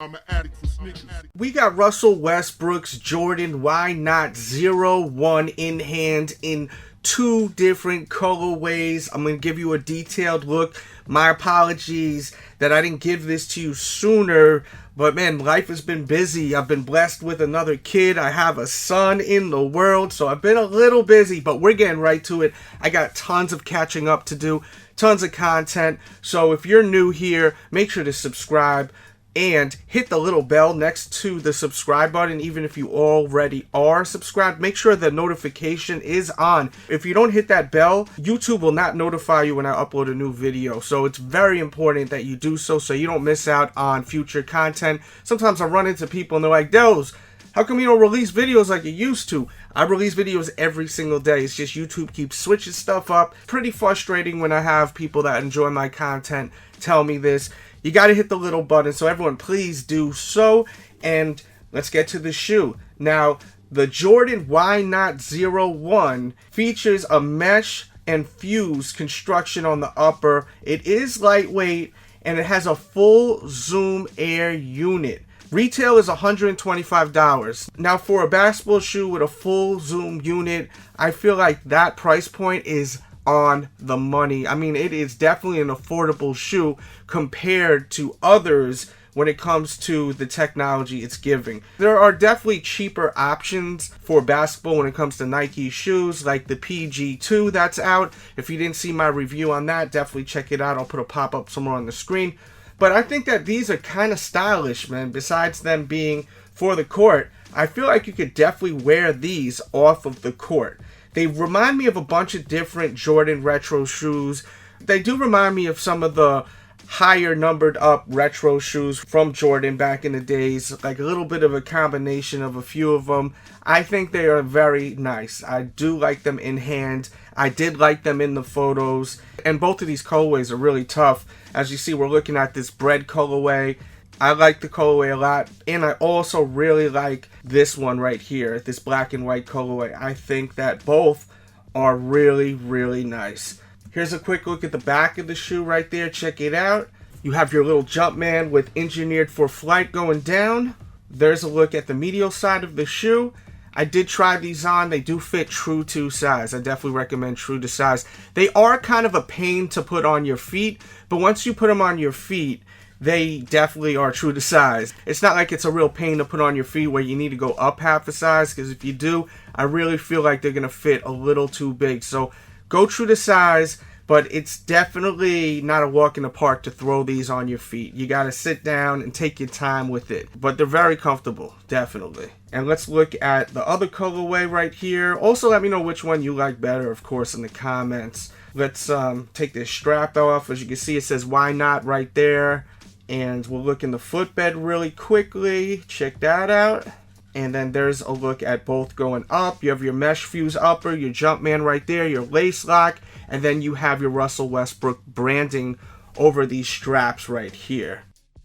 I'm an addict for sneakers. We got Russell Westbrook's Jordan Why Not 0.1 in hand in two different colorways. I'm going to give you a detailed look. My apologies that I didn't give this to you sooner, but man, life has been busy. I've been blessed with another kid. I have a son in the world, so I've been a little busy, but we're getting right to it. I got tons of catching up to do, tons of content. So if you're new here, make sure to subscribe and hit the little bell next to the subscribe button. Even if you already are subscribed, make sure the notification is on. If you don't hit that bell, YouTube will not notify you when I upload a new video. So it's very important that you do so you don't miss out on future content. Sometimes I run into people and they're like, Delz, how come you don't release videos like you used to? I release videos every single day. It's just YouTube keeps switching stuff up. Pretty frustrating when I have people that enjoy my content tell me this. You got to hit the little button, so everyone please do so. And let's get to the shoe. Now, the Jordan Why Not 0.1 features a mesh and fuse construction on the upper. It is lightweight and it has a full zoom air unit. Retail is $125. Now, for a basketball shoe with a full zoom unit, I feel like that price point is on the money. I mean, it is definitely an affordable shoe compared to others when it comes to the technology it's giving. There are definitely cheaper options for basketball when it comes to Nike shoes, like the PG2 that's out. If you didn't see my review on that, definitely check it out. I'll put a pop-up somewhere on the screen. But I think that these are kind of stylish, man. Besides them being for the court, I feel like you could definitely wear these off of the court. They remind me of a bunch of different Jordan retro shoes. They do remind me of some of the higher numbered up retro shoes from Jordan back in the days. Like a little bit of a combination of a few of them. I think they are very nice. I do like them in hand. I did like them in the photos. And both of these colorways are really tough. As you see, we're looking at this BRED colorway. I like the colorway a lot, and I also really like this one right here, this black and white colorway. I think that both are really, really nice. Here's a quick look at the back of the shoe right there. Check it out. You have your little Jumpman with engineered for flight going down. There's a look at the medial side of the shoe. I did try these on. They do fit true to size. I definitely recommend true to size. They are kind of a pain to put on your feet, but once you put them on your feet, they definitely are true to size. It's not like it's a real pain to put on your feet where you need to go up half a size, because if you do, I really feel like they're going to fit a little too big. So go true to size, but it's definitely not a walk in the park to throw these on your feet. You got to sit down and take your time with it. But they're very comfortable, definitely. And let's look at the other colorway right here. Also, let me know which one you like better, of course, in the comments. Let's take this strap off. As you can see, it says Why Not right there. And we'll look in the footbed really quickly. Check that out. And then there's a look at both going up. You have your mesh fuse upper, your Jumpman right there, your lace lock, and then you have your Russell Westbrook branding over these straps right here.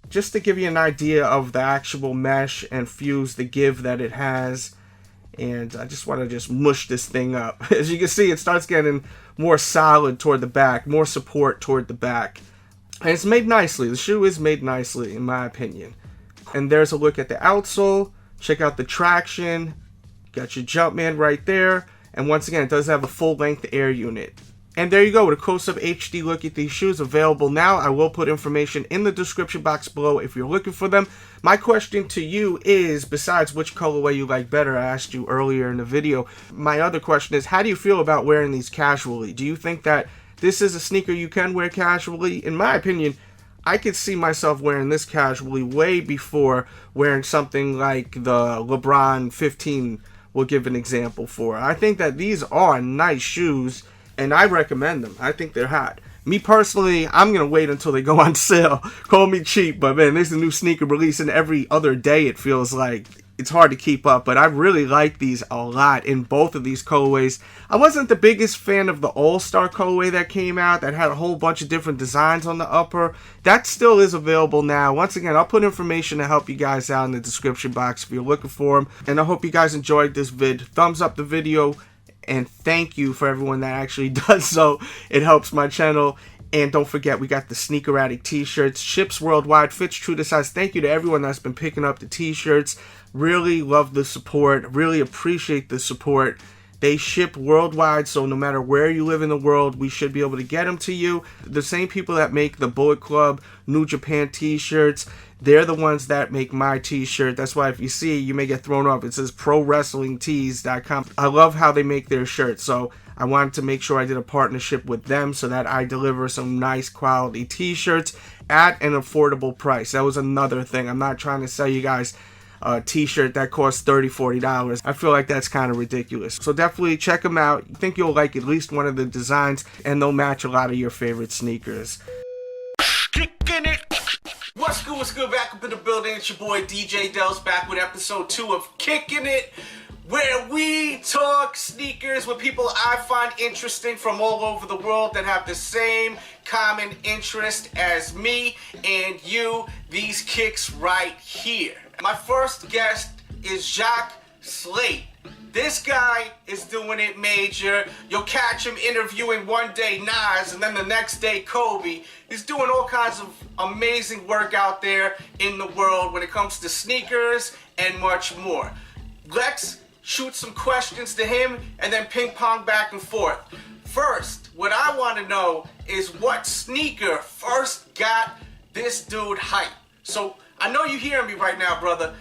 Just to give you an idea of the actual mesh and fuse, the give that it has. And I just want to just mush this thing up. As you can see, it starts getting more solid toward the back, more support toward the back. And it's made nicely. The shoe is made nicely, in my opinion. And there's a look at the outsole. Check out the traction. Got your Jumpman right there. And once again, it does have a full-length air unit. And there you go, with a close-up HD look at these shoes available now. I will put information in the description box below if you're looking for them. My question to you is, besides which colorway you like better, I asked you earlier in the video. My other question is, how do you feel about wearing these casually? Do you think that this is a sneaker you can wear casually? In my opinion, I could see myself wearing this casually way before wearing something like the LeBron 15 will give an example for. I think that these are nice shoes, and I recommend them. I think they're hot. Me personally, I'm going to wait until they go on sale. Call me cheap, but man, there's a new sneaker releasing every other day, it feels like. It's hard to keep up, but I really like these a lot in both of these colorways. I wasn't the biggest fan of the All-Star colorway that came out that had a whole bunch of different designs on the upper. That still is available now. Once again, I'll put information to help you guys out in the description box if you're looking for them. And I hope you guys enjoyed this vid. Thumbs up the video, and thank you for everyone that actually does so. It helps my channel. And don't forget, we got the Sneaker Addict t-shirts. Ships worldwide, fits true to size. Thank you to everyone that's been picking up the t-shirts. Really love the support. Really appreciate the support. They ship worldwide, so no matter where you live in the world, we should be able to get them to you. The same people that make the Bullet Club New Japan t-shirts, they're the ones that make my t-shirt. That's why if you see, you may get thrown off. It says ProWrestlingTees.com. I love how they make their shirts, so I wanted to make sure I did a partnership with them so that I deliver some nice quality t-shirts at an affordable price. That was another thing. I'm not trying to sell you guys a t-shirt that costs $30, $40. I feel like that's kind of ridiculous. So definitely check them out. I think you'll like at least one of the designs, and they'll match a lot of your favorite sneakers. Kicking it. What's good? Back up in the building. It's your boy DJ Delz back with episode 2 of Kicking It, where we talk sneakers with people I find interesting from all over the world that have the same common interest as me and you, these kicks right here. My first guest is Jacques Slate. This guy is doing it major. You'll catch him interviewing one day Nas and then the next day Kobe. He's doing all kinds of amazing work out there in the world when it comes to sneakers and much more. Let's shoot some questions to him and then ping pong back and forth. First, what I want to know is what sneaker first got this dude hyped. So I know you hearing me right now, brother.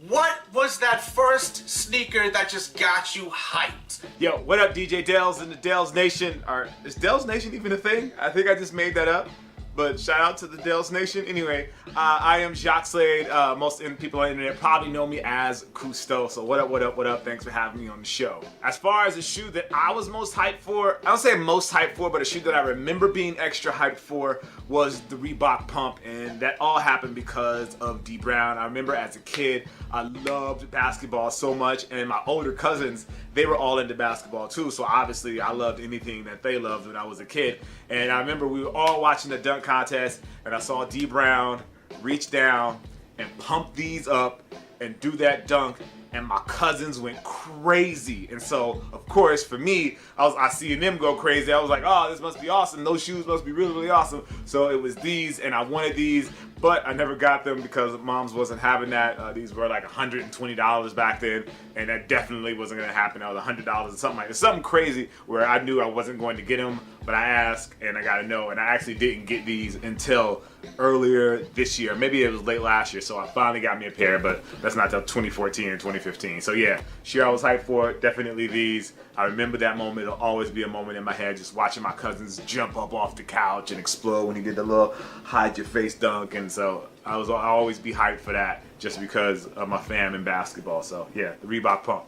What was that first sneaker that just got you hyped? Yo, what up, DJ Delz and the Delz Nation? Is Delz Nation even a thing? I think I just made that up. But shout out to the Delz Nation. Anyway, I am Jacques Slade. Most people on the internet probably know me as Cousteau. So what up? Thanks for having me on the show. As far as the shoe that I was most hyped for, I don't say most hyped for, but a shoe that I remember being extra hyped for was the Reebok Pump. And that all happened because of D Brown. I remember as a kid, I loved basketball so much. And my older cousins, they were all into basketball too. So obviously I loved anything that they loved when I was a kid. And I remember we were all watching the dunk contest, and I saw D Brown reach down and pump these up and do that dunk, and my cousins went crazy. And so, of course, for me, I seen them go crazy. I was like, oh, this must be awesome. Those shoes must be really, really awesome. So it was these, and I wanted these, but I never got them because moms wasn't having that. These were like $120 back then, and that definitely wasn't going to happen. That was $100 or something like that. Something crazy where I knew I wasn't going to get them, but I asked, and I got to know. And I actually didn't get these until earlier this year. Maybe it was late last year, so I finally got me a pair, but that's not till 2014 and 2015. So yeah, sure, I was hyped for it. Definitely these. I remember that moment. It'll always be a moment in my head, just watching my cousins jump up off the couch and explode when he did the little hide your face dunk. And so I'll always be hyped for that just because of my fam in basketball. So yeah, the Reebok Pump.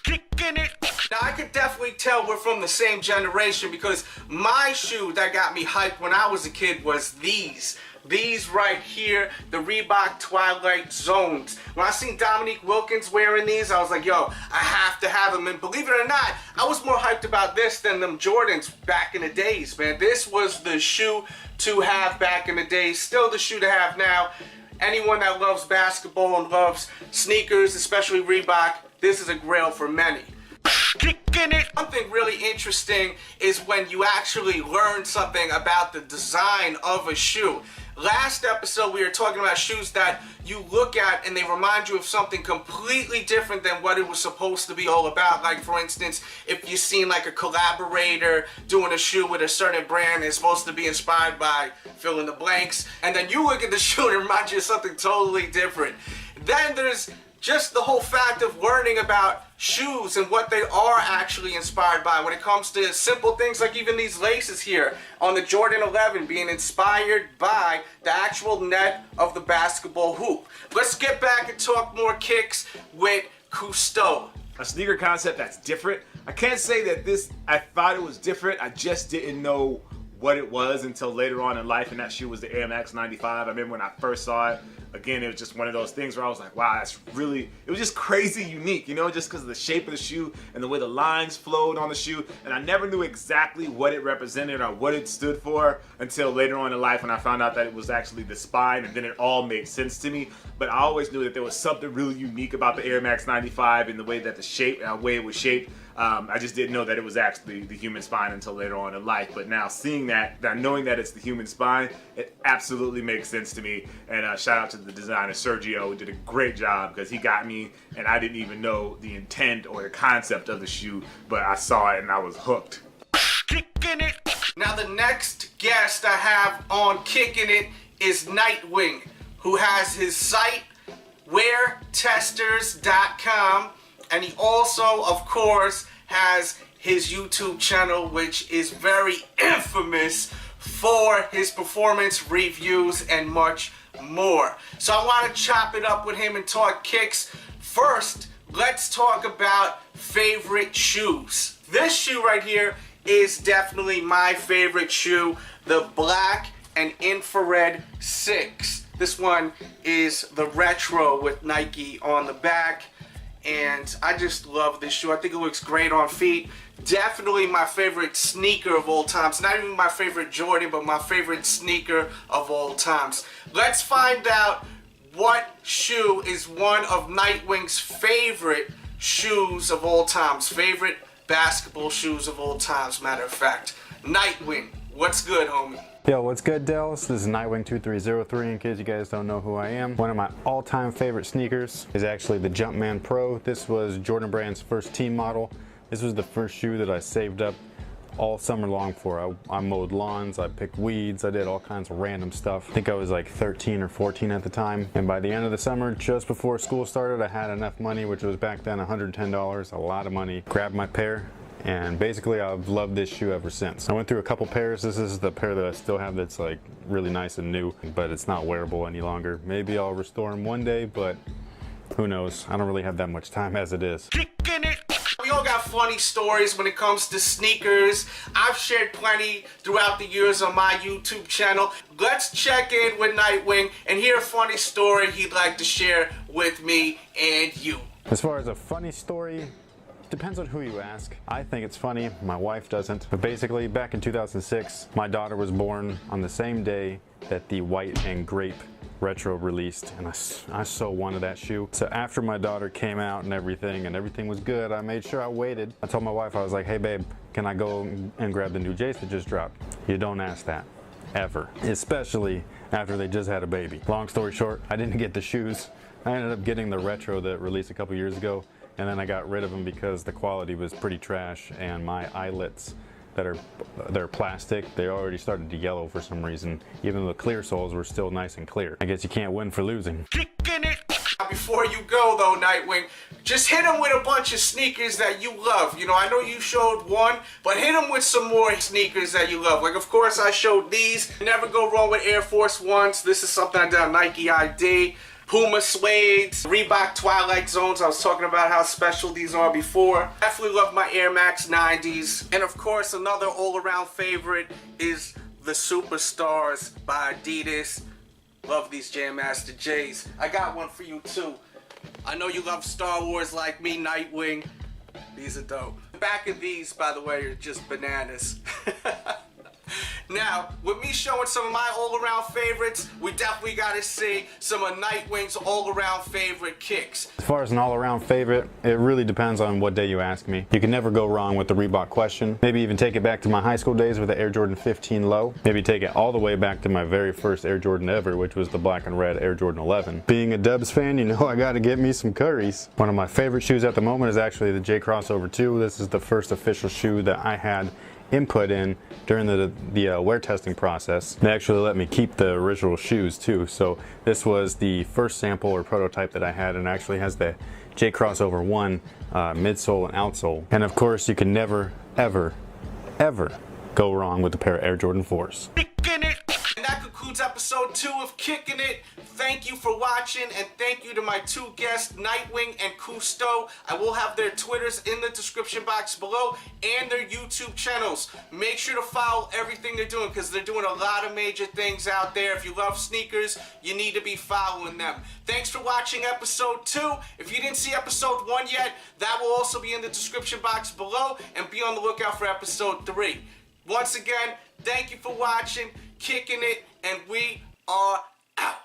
Kicking it. Now I could definitely tell we're from the same generation because my shoe that got me hyped when I was a kid was these. These right here, the Reebok Twilight Zones. When I seen Dominique Wilkins wearing these, I was like, yo, I have to have them. And believe it or not, I was more hyped about this than them Jordans back in the days, man. This was the shoe to have back in the days, still the shoe to have now. Anyone that loves basketball and loves sneakers, especially Reebok, this is a grail for many. Kicking it. Something really interesting is when you actually learn something about the design of a shoe. Last episode we were talking about shoes that you look at and they remind you of something completely different than what it was supposed to be all about. Like for instance, if you've seen like a collaborator doing a shoe with a certain brand, it's supposed to be inspired by fill in the blanks, and then you look at the shoe and it reminds you of something totally different. Then there's just the whole fact of learning about shoes and what they are actually inspired by when it comes to simple things like even these laces here on the Jordan 11 being inspired by the actual net of the basketball hoop. Let's get back and talk more kicks with Cousteau. A sneaker concept that's different. I can't say that I thought it was different. I just didn't know what it was until later on in life, and that shoe was the Air Max 95. I remember when I first saw it, again, it was just one of those things where I was like, wow, that's really, it was just crazy unique, you know, just because of the shape of the shoe and the way the lines flowed on the shoe. And I never knew exactly what it represented or what it stood for until later on in life when I found out that it was actually the spine, and then it all made sense to me. But I always knew that there was something really unique about the Air Max 95 and the way that the shape, way it was shaped. I just didn't know that it was actually the human spine until later on in life. But now seeing that, knowing that it's the human spine, it absolutely makes sense to me. And shout out to the designer Sergio, who did a great job, because he got me and I didn't even know the intent or the concept of the shoe, but I saw it and I was hooked. Kicking it. Now the next guest I have on Kicking It is Nightwing, who has his site weartesters.com, and he also, of course, has his YouTube channel, which is very infamous for his performance reviews and much more. So I want to chop it up with him and talk kicks. First, let's talk about favorite shoes. This shoe right here is definitely my favorite shoe, the black and infrared 6. This one is the retro with Nike on the back, and I just love this shoe. I think it looks great on feet. Definitely my favorite sneaker of all times. Not even my favorite Jordan, but my favorite sneaker of all times. Let's find out what shoe is one of Nightwing's favorite shoes of all times. Favorite basketball shoes of all times, matter of fact. Nightwing, what's good, homie? Yo, what's good, Delz? This is Nightwing 2303, in case you guys don't know who I am. One of my all-time favorite sneakers is actually the Jumpman Pro. This was Jordan Brand's first team model. This was the first shoe that I saved up all summer long for. I mowed lawns, I picked weeds, I did all kinds of random stuff. I think I was like 13 or 14 at the time. And by the end of the summer, just before school started, I had enough money, which was back then $110, a lot of money. Grabbed my pair, and basically I've loved this shoe ever since. I went through a couple pairs. This is the pair that I still have that's like really nice and new, but it's not wearable any longer. Maybe I'll restore them one day, but who knows? I don't really have that much time as it is. Kicking it. We all got funny stories when it comes to sneakers. I've shared plenty throughout the years on my YouTube channel. Let's check in with Nightwing and hear a funny story he'd like to share with me and you. As far as a funny story, it depends on who you ask. I think it's funny, my wife doesn't. But basically, back in 2006, my daughter was born on the same day that the white and grape retro released, and I so wanted that shoe. So after my daughter came out and everything was good, I made sure I waited. I told my wife, I was like, hey babe, can I go and grab the new Jace that just dropped? You don't ask that, ever. Especially after they just had a baby. Long story short, I didn't get the shoes. I ended up getting the retro that released a couple years ago, and then I got rid of them because the quality was pretty trash, and my eyelets they're plastic, they already started to yellow for some reason, even though the clear soles were still nice and clear. I guess you can't win for losing. Kicking it. Before you go though, Nightwing, just hit him with a bunch of sneakers that you love. You know, I know you showed one, but hit him with some more sneakers that you love. Like, of course, I showed these. Never go wrong with Air Force Ones. This is something I did on Nike ID. Puma Suedes, Reebok Twilight Zones. I was talking about how special these are before. Definitely love my Air Max 90s. And of course, another all-around favorite is the Superstars by Adidas. Love these Jam Master J's. I got one for you too. I know you love Star Wars like me, Nightwing. These are dope. The back of these, by the way, are just bananas. Now, with me showing some of my all-around favorites, we definitely gotta see some of Nightwing's all-around favorite kicks. As far as an all-around favorite, it really depends on what day you ask me. You can never go wrong with the Reebok Question. Maybe even take it back to my high school days with the Air Jordan 15 Low. Maybe take it all the way back to my very first Air Jordan ever, which was the black and red Air Jordan 11. Being a Dubs fan, you know I gotta get me some Currys. One of my favorite shoes at the moment is actually the J Crossover 2. This is the first official shoe that I had input in during the wear testing process. They actually let me keep the original shoes too. So this was the first sample or prototype that I had, and actually has the J Crossover 1 midsole and outsole. And of course, you can never, ever, ever go wrong with a pair of Air Jordan 4s. And that concludes concludes episode 2 of Kicking It. Thank you for watching, and thank you to my 2 guests, Nightwing and Cousteau. I will have their Twitters in the description box below and their YouTube channels. Make sure to follow everything they're doing because they're doing a lot of major things out there. If you love sneakers, you need to be following them. Thanks for watching episode 2. If you didn't see episode 1 yet, that will also be in the description box below, and be on the lookout for episode 3. Once again, thank you for watching, Kicking It, and we are out.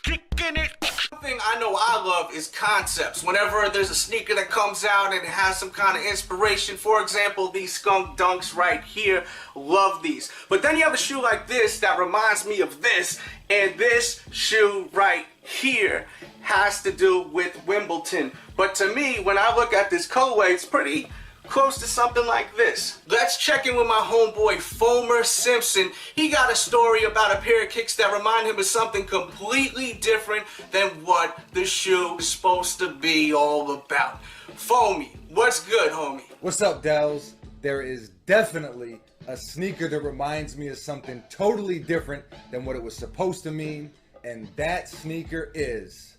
Kicking It. One thing I know I love is concepts. Whenever there's a sneaker that comes out and it has some kind of inspiration, for example, these skunk dunks right here, love these. But then you have a shoe like this that reminds me of this, and this shoe right here has to do with Wimbledon. But to me, when I look at this colorway, it's pretty close to something like this. Let's check in with my homeboy Foamer Simpson. He got a story about a pair of kicks that remind him of something completely different than what the shoe is supposed to be all about. Foamy, what's good, homie? What's up, Delz? There is definitely a sneaker that reminds me of something totally different than what it was supposed to mean, and that sneaker is